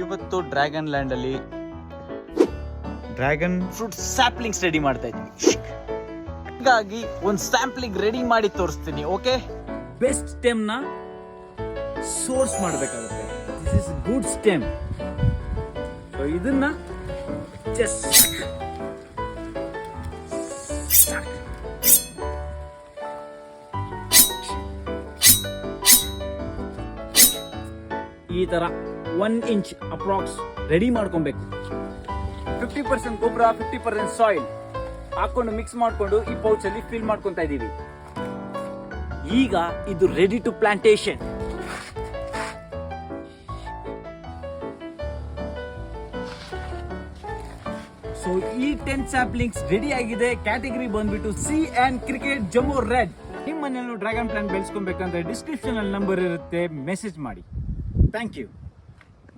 ಇವತ್ತು dragon land ಅಲ್ಲಿ dragon fruit saplings ready ಮಾಡ್ತಾ ಇದ್ದೀವಿ. ಹಾಗಾಗಿ ಒಂದು ಸ್ಯಾಂಪ್ಲಿಂಗ್ ರೆಡಿ ಮಾಡಿ ತೋರಿಸ್ತೀನಿ. ಓಕೆ, ಬೆಸ್ಟ್ ಸ್ಟೆಮ್ ನ ಸೋರ್ಸ್ ಮಾಡಬೇಕಾಗುತ್ತೆ. This is good stem. So ಇದನ್ನ ಜಸ್ಟ್ ಈ ತರ 1 ಇಂಚ್ ಅಪ್ರಾಕ್ಸ್ ರೆಡಿ ಮಾಡ್ಕೊಬೇಕು. 50% ಗೊಬ್ಬರ, 50% ಸಾಯಿಲ್ ಹಾಕೊಂಡು ಮಿಕ್ಸ್ ಮಾಡ್ಕೊಂಡು ಈ ಪೌಚ್ ಅಲ್ಲಿ ಫಿಲ್ ಮಾಡ್ಕೊಂತ ಇದೀವಿ. ಈಗ ಇದು ರೆಡಿ ಟು ಪ್ಲಾಂಟೇಶನ್. ಸೊ ಈ 10 ಸ್ಯಾಪ್ಲಿಂಗ್ಸ್ ರೆಡಿ ಆಗಿದೆ. ಕ್ಯಾಟಗರಿ ಬಂದ್ಬಿಟ್ಟು C and cricket jumbo red. ನಿಮ್ಮ ಮನೆಯಲ್ಲೂ ಡ್ರ್ಯಾಗನ್ ಪ್ಲಾಂಟ್ ಬೆಳೆಸ್ಕೊಬೇಕಂದ್ರೆ ಡಿಸ್ಕ್ರಿಪ್ಷನ್ ಅಲ್ಲಿ ನಂಬರ್ ಇರುತ್ತೆ, ಮೆಸೇಜ್ ಮಾಡಿ. Thank you.